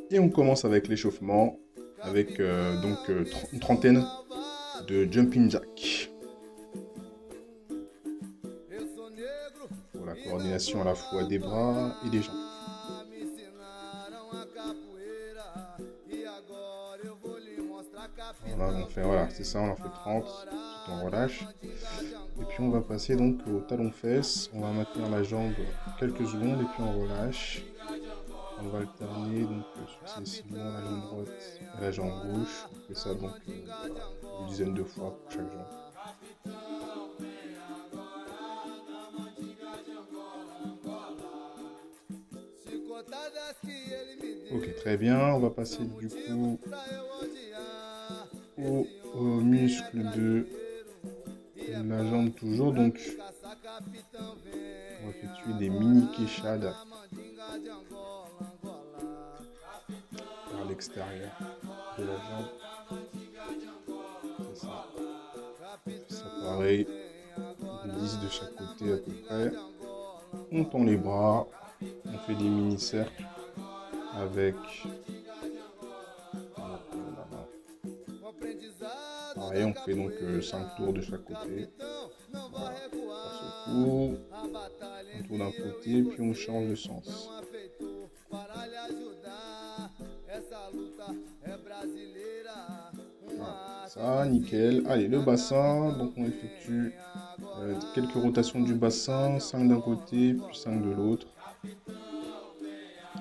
Et on commence avec l'échauffement, avec une trentaine de jumping jack. Pour la coordination à la fois des bras et des jambes. Voilà, c'est ça, on en fait 30, ensuite on relâche. Et puis on va passer donc au talon-fesse, on va maintenir la jambe quelques secondes et puis on relâche. On va alterner donc successivement la jambe droite et la jambe gauche. On fait ça donc voilà, une dizaine de fois pour chaque jambe. Ok, très bien. On va passer du coup au muscle de la jambe toujours. Donc on va effectuer des mini quechades vers l'extérieur de la jambe. C'est ça. Ça pareil. 10 de chaque côté à peu près. On tend les bras. On fait des mini cercles avec pareil, on fait donc 5 tours de chaque côté. Voilà, on passe au tour, un tour d'un côté, puis on change de sens. Voilà, ça, nickel. Allez, le bassin, donc on effectue quelques rotations du bassin, 5 d'un côté, puis 5 de l'autre.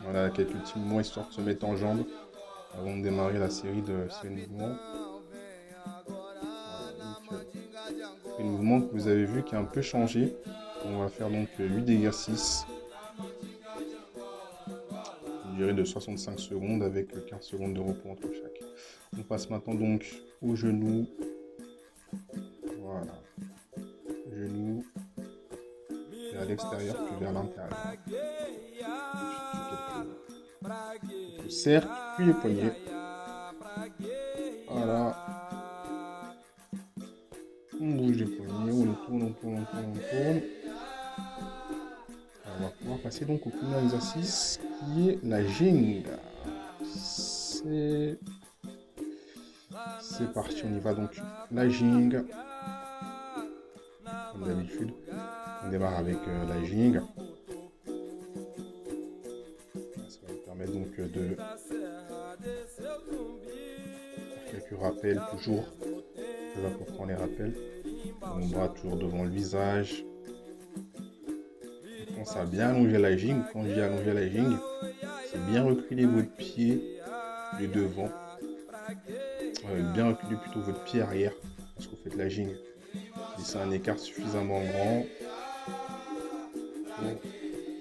Voilà, quelques petits mouvements histoire de se mettre en jambes avant de démarrer la série de mouvements. Un mouvement que vous avez vu qui a un peu changé. On va faire donc 8 exercices. Une durée de 65 secondes avec 15 secondes de repos entre chaque. On passe maintenant donc au genou. Voilà. Genou vers l'extérieur puis vers l'intérieur. Le cercle puis les poignets. Voilà. On bouge les poignets, on le tourne, on tourne, on tourne, on tourne. On va pouvoir passer donc au premier exercice qui est la ginga. C'est parti, on y va donc. La ginga. Comme d'habitude, on démarre avec la ginga. Ça va nous permettre donc de faire quelques rappels, toujours très important les rappels. On bras toujours devant le visage. On pense à bien allonger la gingue. Quand je dis allonger la gingue, c'est bien reculer votre pied de devant. Bien reculer plutôt votre pied arrière lorsque vous faites la gingue. Laissez un écart suffisamment grand pour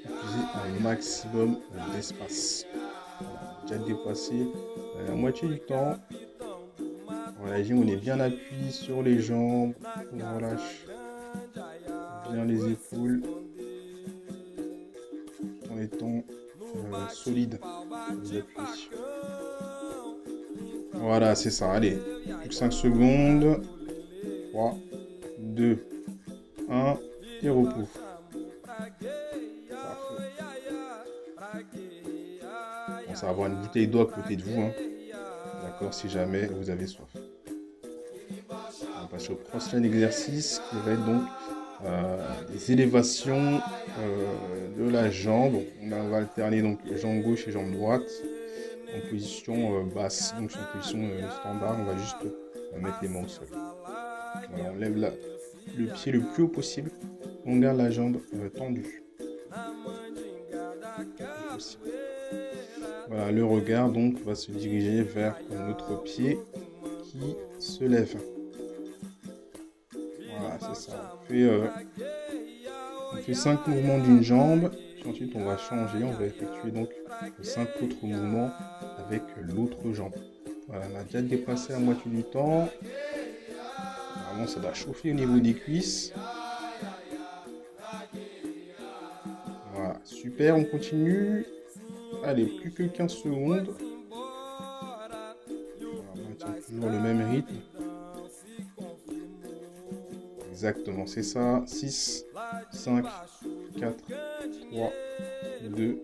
utiliser un maximum d'espace. Déjà dépassé la moitié du temps. Dans la gingue, on est bien appuyé sur les jambes. On relâche bien les épaules en étant solide. Voilà, c'est ça. Allez, plus que 5 secondes. 3, 2, 1 et repos. Pensez à avoir une bouteille d'eau à côté de vous. Hein. D'accord, si jamais vous avez soif. On va passer au prochain exercice qui va être donc des élévations de la jambe. On va alterner donc jambe gauche et jambe droite en position basse. Donc sur une position standard, on va juste mettre les mains au sol. Voilà, on lève le pied le plus haut possible. On garde la jambe tendue. Voilà, le regard donc va se diriger vers notre pied qui se lève. Voilà, c'est ça. On fait 5 mouvements d'une jambe, puis ensuite on va changer, on va effectuer donc 5 autres mouvements avec l'autre jambe. Voilà, on a déjà dépassé la moitié du temps. Normalement, ça doit chauffer au niveau des cuisses. Voilà, super, on continue. Allez, plus que 15 secondes. Voilà, on maintient toujours le même rythme. Exactement, c'est ça. 6, 5, 4, 3, 2,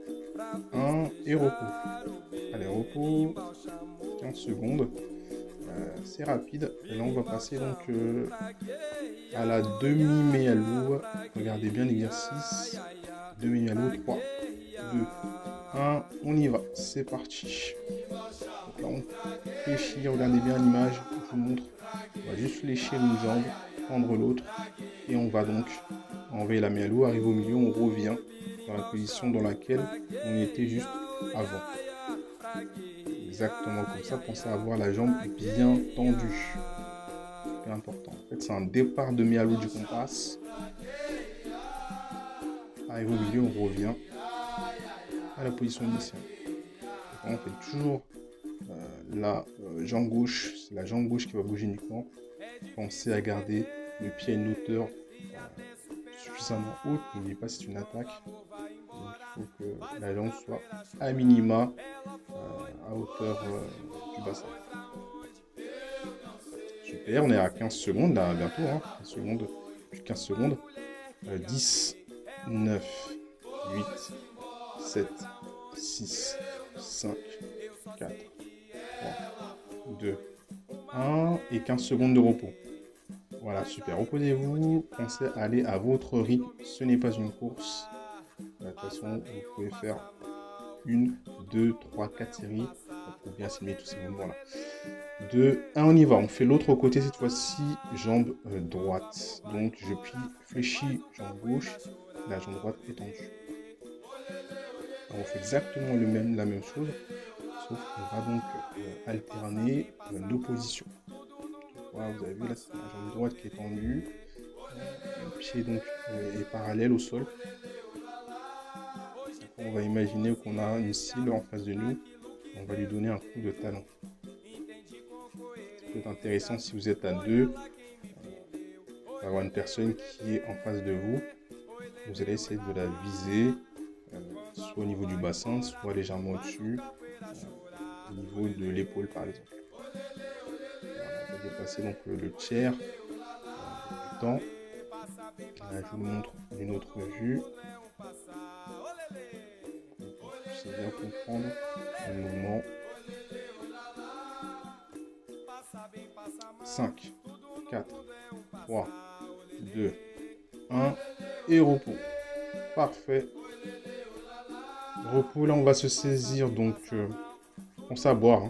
1 et repos. Allez, repos, 15 secondes. C'est rapide. Et là, on va passer donc à la demi-méalo. Regardez bien l'exercice. Demi-méalo, 3, 2, 1. On y va. C'est parti. Donc là, on fléchit. Regardez bien l'image. Je vous montre. On va juste fléchir une jambe, prendre l'autre. Et on va donc enlever la méalo. Arrive au milieu, on revient dans la position dans laquelle on était juste avant. Exactement comme ça, pensez à avoir la jambe bien tendue. C'est important. En fait, c'est un départ de méalo du compas. Arrive au milieu, on revient à la position initiale. Donc, on fait toujours la jambe gauche. C'est la jambe gauche qui va bouger uniquement. Pensez à garder le pied à une hauteur suffisamment haute. N'oubliez pas, c'est une attaque. Donc, il faut que la jambe soit à minima à hauteur du bassin. Super, on est à 15 secondes là, bientôt, 15 secondes, plus de 15 secondes. 10, 9, 8, 7, 6, 5, 4, 3, 2, 1 et 15 secondes de repos. Voilà, super. Reposez-vous, pensez à aller à votre rythme. Ce n'est pas une course. De toute façon, vous pouvez faire 1, 2, 3, 4 séries pour bien simuler tous ces mouvements-là. 2, 1, on y va. On fait l'autre côté cette fois-ci, jambe droite. Donc, je plie, fléchis, jambe gauche, la jambe droite est tendue. Alors, on fait exactement la même chose, sauf qu'on va donc alterner nos positions. Voilà, vous avez vu là, c'est la jambe droite qui est tendue. Le pied donc est parallèle au sol. On va imaginer qu'on a une cible en face de nous. On va lui donner un coup de talon. Ça peut être intéressant si vous êtes à deux. Avoir une personne qui est en face de vous. Vous allez essayer de la viser, soit au niveau du bassin, soit légèrement au-dessus, au niveau de l'épaule par exemple. Voilà, on va dépasser donc le tiers du temps. Là, je vous montre une autre vue. C'est bien comprendre le mouvement. 5, 4, 3, 2, 1 et repos. Parfait. Repos, là on va se saisir donc pense à boire.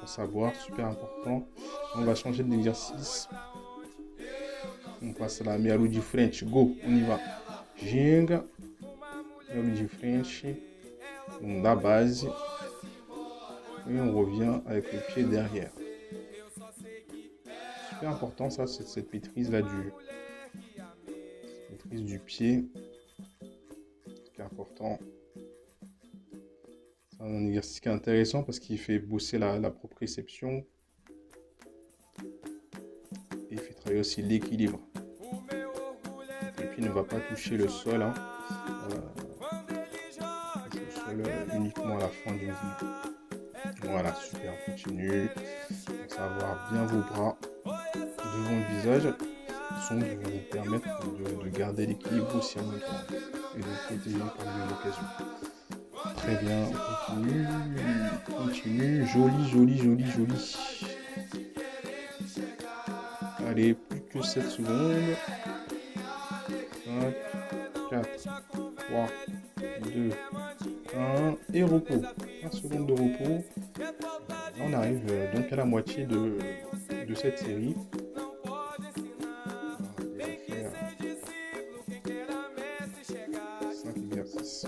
Pense à boire, super important. On va changer d'exercice. On passe à la méalo de frente. Go, on y va. Ginga. Méalo de frente. On la base. Et on revient avec le pied derrière. Super important ça, c'est cette maîtrise là du pied. C'est important. C'est un exercice qui est intéressant parce qu'il fait bosser la proprioception. Et il fait travailler aussi l'équilibre. Le pied ne va pas toucher le sol. Le sol uniquement à la fin du mouvement. Voilà, super, on continue. Donc, ça va avoir bien vos bras devant le visage. Qui vont vous permettre de garder l'équilibre aussi en même temps. Et de protéger par l'occasion. Très bien, on continue. Joli. Allez, plus que 7 secondes. 5, 4, 3, 2, 1 et repos. 15 secondes de repos. Là, on arrive donc à la moitié de cette série. On va faire 5 exercices.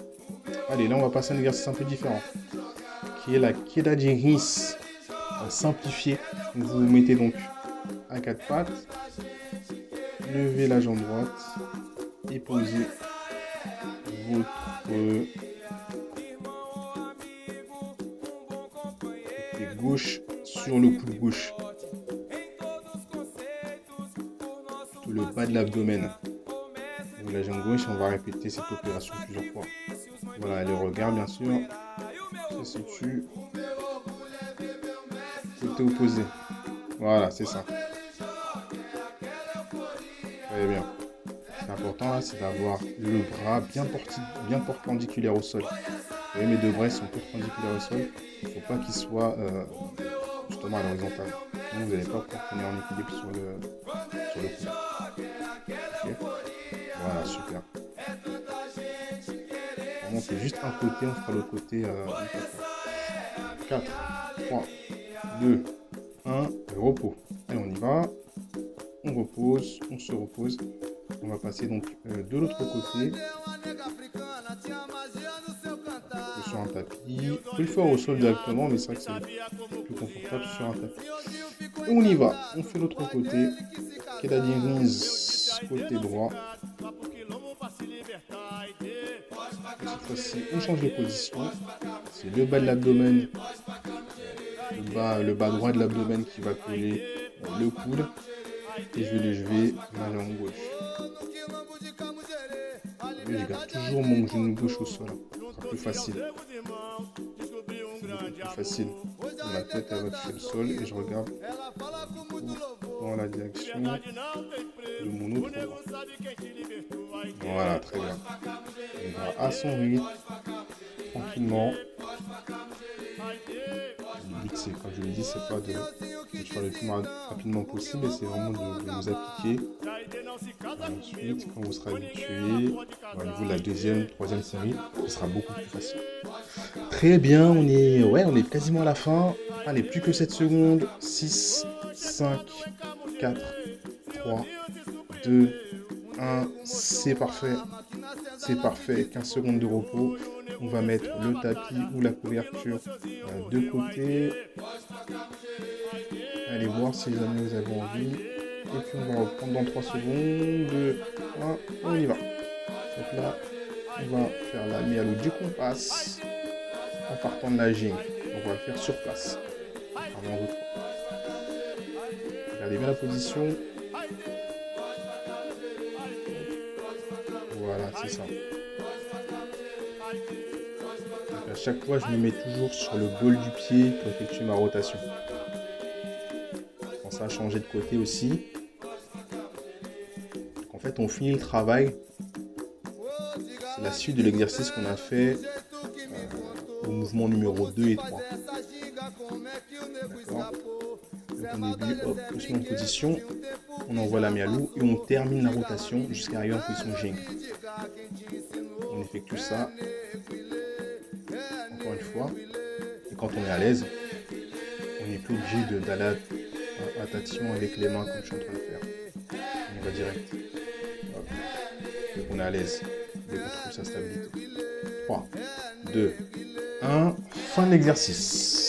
Allez, là, on va passer à un exercice un peu différent, qui est la queda de rins simplifiée. Vous vous mettez donc à 4 pattes, levez la jambe droite et posez votre pied gauche sur le coude gauche, tout le bas de l'abdomen. La jambe gauche, on va répéter cette opération plusieurs fois. Voilà, le regard bien sûr se situe côté opposé. Voilà, c'est ça. Très bien. C'est important là, c'est d'avoir le bras bien perpendiculaire au sol. voyez, mes deux bras sont perpendiculaires au sol. Il ne faut pas qu'ils soient justement à l'horizontale. Sinon, vous n'allez pas pouvoir tenir en équilibre sur le coude. Okay. Voilà, super. On fait juste un côté, on fera l'autre côté. 4, 3, 2, 1, et repos. Allez, on y va. On repose, on se repose. On va passer donc de l'autre côté. Sur un tapis. Vous pouvez le faire au sol directement, mais c'est vrai que c'est plus confortable sur un tapis. Et on y va. On fait l'autre côté. Queda divise, côté droit. Cette fois-ci, on change de position. C'est le bas de l'abdomen, le bas droit de l'abdomen qui va coller le coude. Et je vais ma jambe gauche. Et je garde toujours mon genou gauche au sol. C'est plus facile. C'est beaucoup plus facile. Ma tête elle va toucher le sol et je regarde dans la direction de mon autre bras. Voilà, très bien. On va à son rythme, tranquillement. Le but, c'est, comme je l'ai dit, c'est pas de faire le plus rapidement possible, mais c'est vraiment de vous appliquer. Ensuite, quand vous serez habitué, au niveau de la deuxième, troisième série, ce sera beaucoup plus facile. Très bien, on est quasiment à la fin. Allez, plus que 7 secondes. 6, 5, 4, 3, 2, 1. C'est parfait. C'est parfait. 15 secondes de repos. On va mettre le tapis ou la couverture de côté. Allez voir si jamais vous avez envie. Et puis on va reprendre dans 3 secondes. 2, 1, on y va. Donc là, on va faire la mialu du compas en partant de la gym. On va le faire sur place. Regardez bien la position. Voilà, c'est ça. Donc à chaque fois, je me mets toujours sur le bol du pied pour effectuer ma rotation. Je pense à changer de côté aussi. Donc en fait, on finit le travail. C'est la suite de l'exercice qu'on a fait au mouvement numéro 2 et 3. D'accord. Donc au début, hop, on se met en position, on envoie la mialu et on termine la rotation jusqu'à arriver en position jing. On effectue ça encore une fois. Et quand on est à l'aise, on n'est plus obligé d'aller à tatillon avec les mains comme je suis en train de faire. On va direct. Hop. Donc on est à l'aise. Dès qu'on trouve sa stabilité. 3, 2, 1. Fin de l'exercice.